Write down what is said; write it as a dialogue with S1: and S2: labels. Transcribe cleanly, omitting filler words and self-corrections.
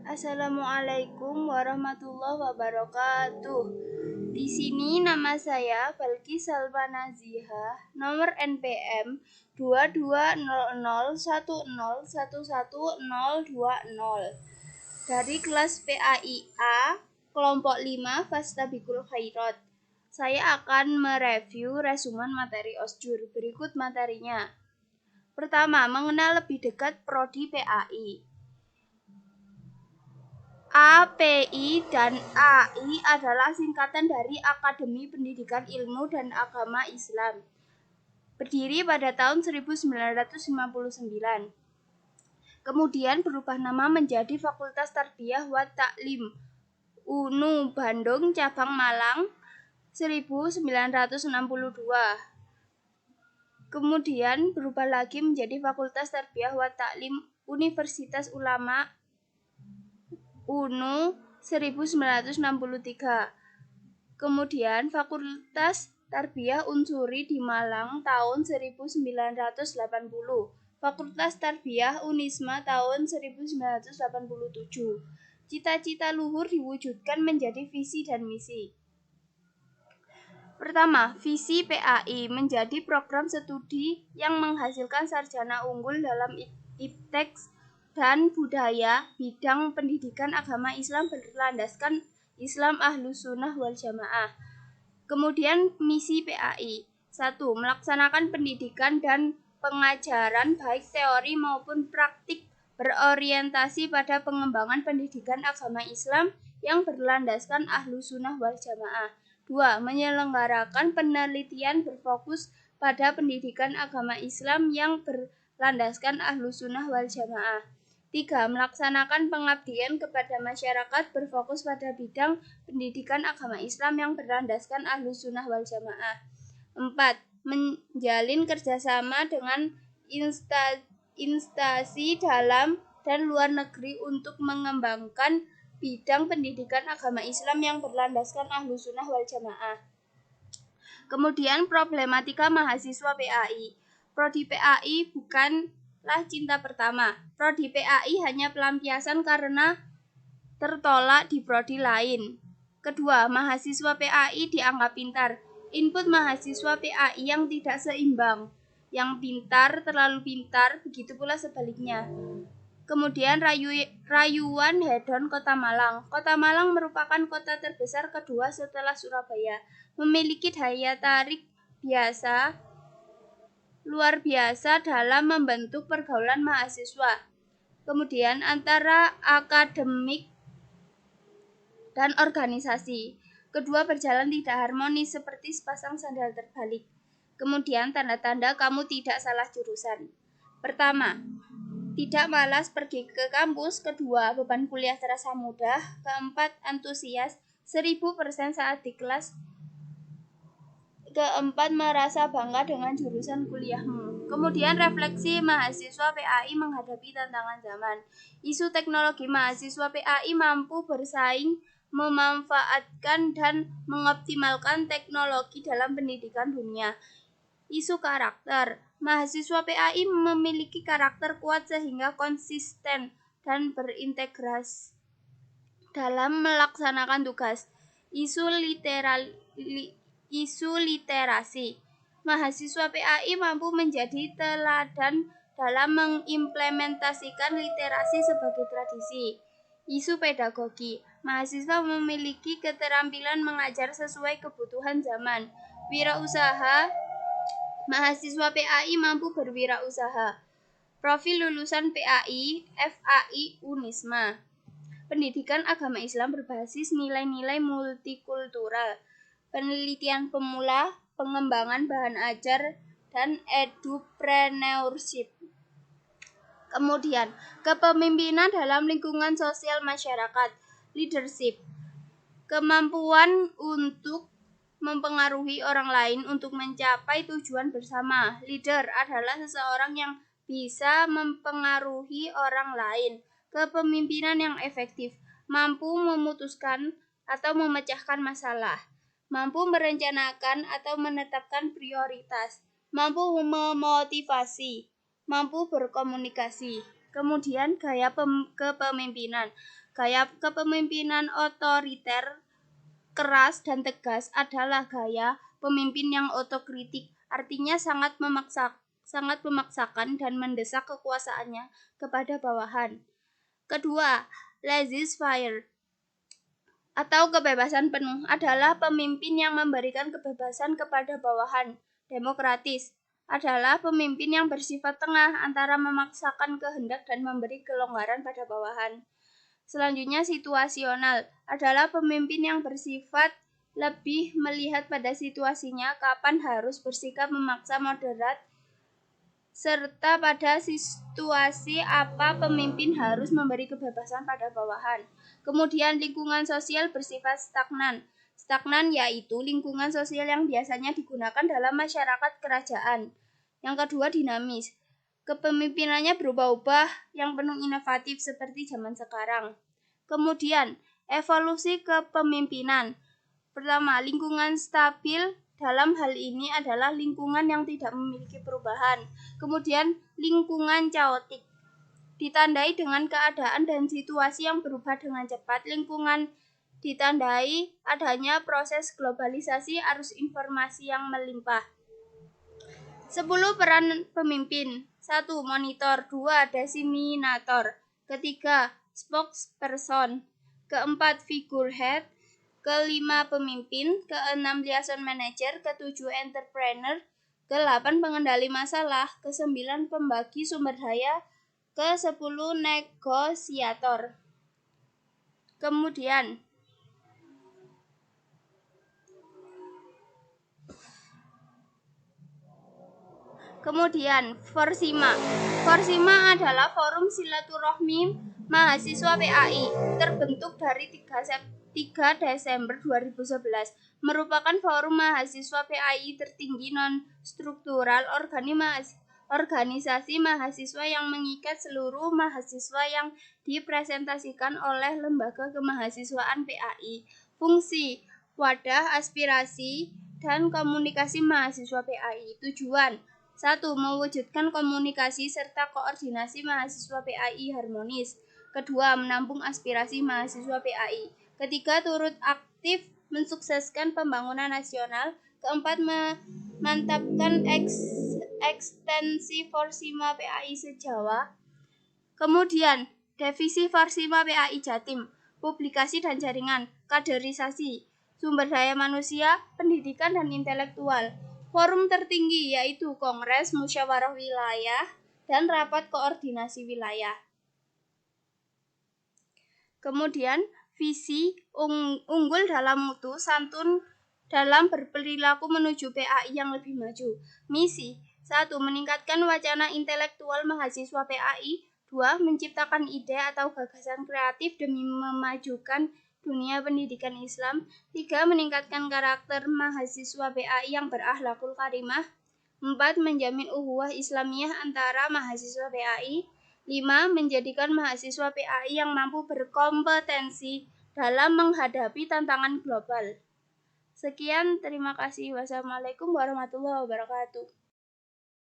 S1: Assalamualaikum warahmatullahi wabarakatuh. Di sini nama saya Balki Salma Naziha, nomor NPM 220010111020 dari kelas PAIA kelompok 5 Fastabikul Khairat. Saya akan mereview resumen materi OSJUR. Berikut materinya. Pertama, mengenal lebih dekat prodi PAI. API dan AI adalah singkatan dari Akademi Pendidikan Ilmu dan Agama Islam. Berdiri pada tahun 1959. Kemudian berubah nama menjadi Fakultas Tarbiyah wa Ta'lim UNU Bandung Cabang Malang 1962. Kemudian berubah lagi menjadi Fakultas Tarbiyah wa Ta'lim Universitas Ulama UNU 1963. Kemudian Fakultas Tarbiyah Unsuri di Malang tahun 1980. Fakultas Tarbiyah Unisma tahun 1987. Cita-cita luhur diwujudkan menjadi visi dan misi. Pertama, visi PAI menjadi program studi yang menghasilkan sarjana unggul dalam iptek dan budaya bidang pendidikan agama Islam berlandaskan Islam Ahlus Sunnah wal Jamaah. Kemudian misi PAI 1. Melaksanakan pendidikan dan pengajaran baik teori maupun praktik berorientasi pada pengembangan pendidikan agama Islam yang berlandaskan Ahlus Sunnah wal Jamaah. 2. Menyelenggarakan penelitian berfokus pada pendidikan agama Islam yang berlandaskan Ahlus Sunnah wal Jamaah. 3. Melaksanakan pengabdian kepada masyarakat berfokus pada bidang pendidikan agama Islam yang berlandaskan Ahlus Sunnah wal Jamaah. 4. Menjalin kerjasama dengan instansi dalam dan luar negeri untuk mengembangkan bidang pendidikan agama Islam yang berlandaskan Ahlus Sunnah wal Jamaah. Kemudian problematika mahasiswa PAI. Prodi PAI bukanlah cinta pertama. Prodi PAI hanya pelampiasan karena tertolak di prodi lain. Kedua, mahasiswa PAI dianggap pintar. Input mahasiswa PAI yang tidak seimbang. Yang pintar terlalu pintar, begitu pula sebaliknya. Kemudian rayuan hedon Kota Malang. Kota Malang merupakan kota terbesar kedua setelah Surabaya. Memiliki daya tarik luar biasa dalam membentuk pergaulan mahasiswa. Kemudian antara akademik dan organisasi. Kedua berjalan tidak harmonis seperti sepasang sandal terbalik. Kemudian tanda-tanda kamu tidak salah jurusan. Pertama, tidak malas pergi ke kampus. Kedua, beban kuliah terasa mudah. Keempat, antusias 1000% saat di kelas. Keempat, merasa bangga dengan jurusan kuliahmu. Kemudian refleksi mahasiswa PAI menghadapi tantangan zaman. Isu teknologi mahasiswa PAI mampu bersaing, memanfaatkan dan mengoptimalkan teknologi dalam pendidikan dunia. Isu karakter. Mahasiswa PAI memiliki karakter kuat sehingga konsisten dan berintegritas dalam melaksanakan tugas. Isu literasi. Mahasiswa PAI mampu menjadi teladan dalam mengimplementasikan literasi sebagai tradisi. Isu pedagogi. Mahasiswa memiliki keterampilan mengajar sesuai kebutuhan zaman. Wirausaha. Mahasiswa PAI mampu berwirausaha. Profil lulusan PAI, FAI, Unisma. Pendidikan agama Islam berbasis nilai-nilai multikultural, penelitian pemula, pengembangan bahan ajar, dan edupreneurship. Kemudian, kepemimpinan dalam lingkungan sosial masyarakat, leadership. Kemampuan untuk mempengaruhi orang lain untuk mencapai tujuan bersama. Leader adalah seseorang yang bisa mempengaruhi orang lain. Kepemimpinan yang efektif, mampu memutuskan atau memecahkan masalah, mampu merencanakan atau menetapkan prioritas, mampu memotivasi, mampu berkomunikasi. Kemudian gaya kepemimpinan. Gaya kepemimpinan otoriter, keras dan tegas adalah gaya pemimpin yang otokritik, artinya sangat memaksakan dan mendesak kekuasaannya kepada bawahan. Kedua, laissez-faire atau kebebasan penuh adalah pemimpin yang memberikan kebebasan kepada bawahan. Demokratis adalah pemimpin yang bersifat tengah antara memaksakan kehendak dan memberi kelonggaran pada bawahan. Selanjutnya, situasional adalah pemimpin yang bersifat lebih melihat pada situasinya, kapan harus bersikap memaksa moderat, serta pada situasi apa pemimpin harus memberi kebebasan pada bawahan. Kemudian, lingkungan sosial bersifat stagnan. Stagnan yaitu lingkungan sosial yang biasanya digunakan dalam masyarakat kerajaan. Yang kedua, dinamis. Kepemimpinannya berubah-ubah yang penuh inovatif seperti zaman sekarang. Kemudian, evolusi kepemimpinan. Pertama, lingkungan stabil dalam hal ini adalah lingkungan yang tidak memiliki perubahan. Kemudian, lingkungan kaotik ditandai dengan keadaan dan situasi yang berubah dengan cepat. Lingkungan ditandai adanya proses globalisasi arus informasi yang melimpah. 10 peran pemimpin. 1. Monitor. 2. Diseminator. Ketiga, spokesperson. Keempat, figurehead. Kelima, pemimpin. Keenam, liaison manager. Ketujuh, entrepreneur. Ke-8, pengendali masalah. Ke-9, pembagi sumber daya. Ke-10, negosiator. Kemudian, Forsima. Forsima adalah forum silaturahmi mahasiswa PAI, terbentuk dari 3 Desember 2011, merupakan forum mahasiswa PAI tertinggi non-struktural organisasi mahasiswa yang mengikat seluruh mahasiswa yang dipresentasikan oleh lembaga kemahasiswaan PAI. Fungsi, wadah aspirasi dan komunikasi mahasiswa PAI. Tujuan, 1. Mewujudkan komunikasi serta koordinasi mahasiswa PAI harmonis. Kedua, menampung aspirasi mahasiswa PAI. Ketiga, turut aktif mensukseskan pembangunan nasional. Keempat, memantapkan ekstensi Forsima PAI se-Jawa. Kemudian, divisi Forsima PAI Jatim, publikasi dan jaringan, kaderisasi, sumber daya manusia, pendidikan dan intelektual. Forum tertinggi yaitu Kongres Musyawarah Wilayah dan Rapat Koordinasi Wilayah. Kemudian, visi unggul dalam mutu, santun dalam berperilaku menuju PAI yang lebih maju. Misi, 1. Meningkatkan wacana intelektual mahasiswa PAI. 2. Menciptakan ide atau gagasan kreatif demi memajukan dunia pendidikan Islam. 3. Meningkatkan karakter mahasiswa PAI yang berakhlakul karimah. 4. Menjamin ukhuwah Islamiyah antara mahasiswa PAI. 5. Menjadikan mahasiswa PAI yang mampu berkompetensi dalam menghadapi tantangan global. Sekian, terima kasih. Wassalamualaikum warahmatullahi wabarakatuh.